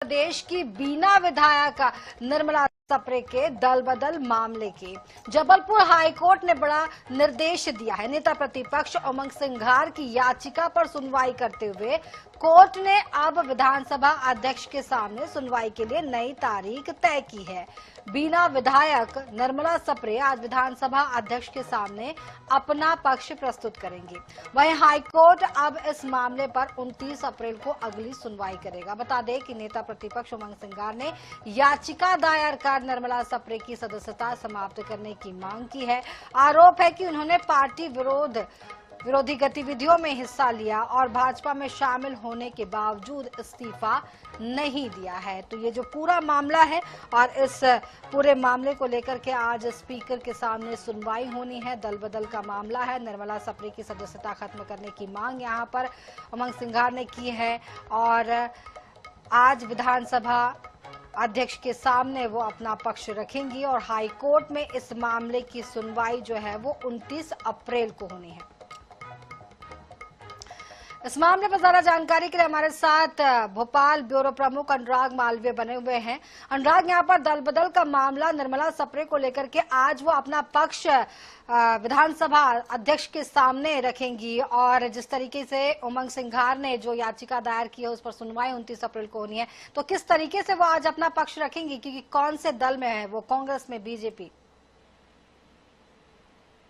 प्रदेश की बीना विधायक निर्मला सप्रे के दल बदल मामले की जबलपुर हाईकोर्ट ने बड़ा निर्देश दिया है। नेता प्रतिपक्ष उमंग सिंघार की याचिका पर सुनवाई करते हुए कोर्ट ने अब विधानसभा अध्यक्ष के सामने सुनवाई के लिए नई तारीख तय की है। बीना विधायक निर्मला सप्रे आज विधानसभा अध्यक्ष के सामने अपना पक्ष प्रस्तुत करेंगे। वहीं हाईकोर्ट अब इस मामले पर 29 अप्रैल को अगली सुनवाई करेगा। बता दें कि नेता प्रतिपक्ष उमंग सिंघार ने याचिका दायर कर निर्मला सप्रे की सदस्यता समाप्त करने की मांग की है। आरोप है कि उन्होंने पार्टी विरोधी गतिविधियों में हिस्सा लिया और भाजपा में शामिल होने के बावजूद इस्तीफा नहीं दिया है। तो ये जो पूरा मामला है और इस पूरे मामले को लेकर के आज स्पीकर के सामने सुनवाई होनी है। दल बदल का मामला है। निर्मला सप्रे की सदस्यता खत्म करने की मांग यहां पर उमंग सिंघार ने की है और आज विधानसभा अध्यक्ष के सामने वो अपना पक्ष रखेंगी और हाईकोर्ट में इस मामले की सुनवाई जो है वो 29 अप्रैल को होनी है। इस मामले पर ज्यादा जानकारी के लिए हमारे साथ भोपाल ब्यूरो प्रमुख अनुराग मालवीय बने हुए हैं। अनुराग, यहाँ पर दल बदल का मामला निर्मला सप्रे को लेकर के आज वो अपना पक्ष विधानसभा अध्यक्ष के सामने रखेंगी और जिस तरीके से उमंग सिंघार ने जो याचिका दायर की है उस पर सुनवाई 29 अप्रैल को होनी है, तो किस तरीके से वो आज अपना पक्ष रखेंगी, क्योंकि कौन से दल में है वो, कांग्रेस में, बीजेपी?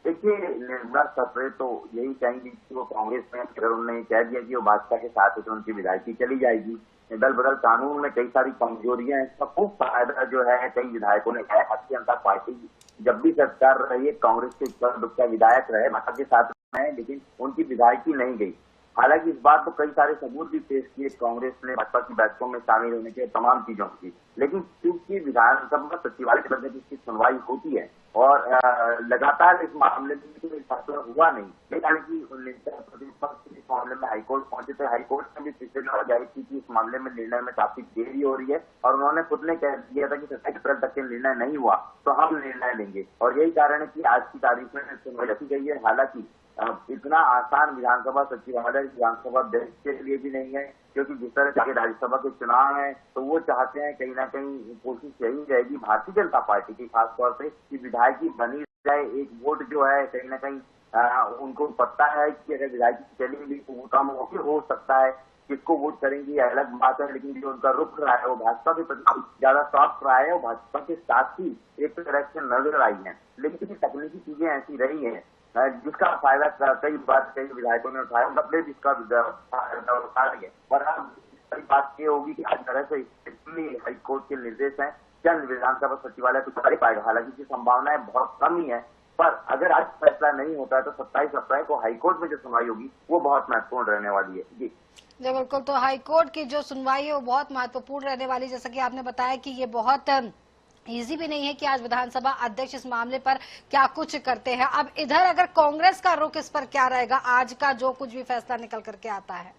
देखिए, निर्मला सप्रे तो यही कहेंगी कि वो कांग्रेस में, अगर उन्होंने कह दिया कि वो भाजपा के साथ है तो उनकी विधायकी चली जाएगी। दल बदल कानून में कई सारी कमजोरियां हैं, इसका खूब फायदा जो है कई विधायकों ने है। भारतीय जनता पार्टी जब भी सरकार रही है, कांग्रेस के इक्का विधायक रहे, भाजपा के साथ है, लेकिन उनकी विधायकी नहीं गई। हालांकि इस बार तो कई सारे सबूत भी पेश किए कांग्रेस ने भाजपा की बैठकों में शामिल होने के तमाम चीजों की, लेकिन चूंकि विधानसभा सचिवालय के बदले इसकी सुनवाई होती है और लगातार इस मामले में कोई फैसला हुआ नहीं। हालांकि नेता प्रतिपक्ष इस मामले में हाईकोर्ट पहुंचे थे। हाईकोर्ट ने भी पिछले दिनों जाहिर की कि इस मामले में निर्णय में काफी देरी हो रही है और उन्होंने खुद ने कह दिया था कि 27 अप्रैल तक के निर्णय नहीं हुआ तो हम निर्णय लेंगे, और यही कारण है कि आज की तारीख में सुनवाई रखी गई है। हालांकि इतना आसान विधानसभा सचिवालय विधानसभा अध्यक्ष के लिए भी नहीं है, क्योंकि जिस तरह से राज्यसभा के चुनाव है तो वो चाहते हैं, कहीं ना कहीं कोशिश यही रहेगी भारतीय जनता पार्टी की खासतौर से, कि विधायकी बनी जाए। एक वोट जो है कहीं ना कहीं उनको पता है कि अगर विधायकी चलेंगी तो वो काम हो सकता है। किसको वोट करेंगी अलग बात है, लेकिन जो उनका रुख रहा है वो भाजपा के प्रति ज्यादा सॉफ्ट रहा है और भाजपा के साथ ही एक तरह से नजर आई है। लेकिन तकनीकी चीजें ऐसी रही है जिसका फायदा कई बार कई विधायकों ने उठाया, बदले जिसका फायदा उठा रही है। और अब बात ये होगी कि आज तरह से हाईकोर्ट के निर्देश हैं, चंद विधानसभा सचिवालय कुछ कर पाएगा। हालांकि इसकी संभावनाएं बहुत कम ही है, पर अगर आज फैसला नहीं होता है तो 27 अप्रैल को हाईकोर्ट में जो सुनवाई होगी वो बहुत महत्वपूर्ण रहने वाली है। जी बिल्कुल, तो हाईकोर्ट की जो सुनवाई है वो बहुत महत्वपूर्ण रहने वाली, जैसा कि आपने बताया कि ये बहुत इजी भी नहीं है कि आज विधानसभा अध्यक्ष इस मामले पर क्या कुछ करते हैं। अब इधर अगर कांग्रेस का रुख इस पर क्या रहेगा, आज का जो कुछ भी फैसला निकल करके आता है?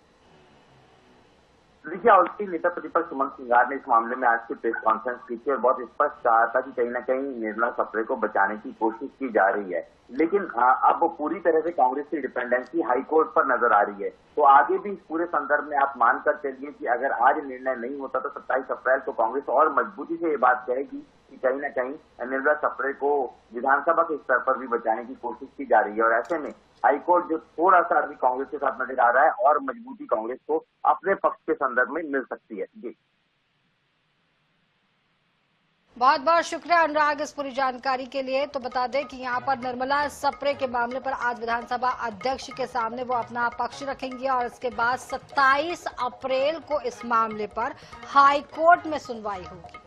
देखिए, ऑलरेडी नेता प्रतिपक्ष उमंग सिंघार ने इस मामले में आज की प्रेस कॉन्फ्रेंस की थी और बहुत स्पष्ट कहा था कि कहीं ना कहीं निर्मला सप्रे को बचाने की कोशिश की जा रही है, लेकिन अब पूरी तरह से कांग्रेस की डिपेंडेंसी हाईकोर्ट पर नजर आ रही है। तो आगे भी इस पूरे संदर्भ में आप मानकर चलिए कि अगर आज निर्णय नहीं होता तो 27 अप्रैल को कांग्रेस और मजबूती से ये बात कहेगी कि कहीं ना कहीं निर्मला सप्रे को विधानसभा के स्तर पर भी बचाने की कोशिश की जा रही है। और ऐसे में हाईकोर्ट जो थोड़ा सा अभी कांग्रेस के साथ नजर आ रहा है और मजबूती कांग्रेस को अपने पक्ष के संदर्भ में मिल सकती है। जी बहुत बहुत शुक्रिया अनुराग इस पूरी जानकारी के लिए। तो बता दें कि यहाँ पर निर्मला सप्रे के मामले पर आज विधानसभा अध्यक्ष के सामने वो अपना पक्ष रखेंगी और इसके बाद 27 अप्रैल को इस मामले पर हाईकोर्ट में सुनवाई होगी।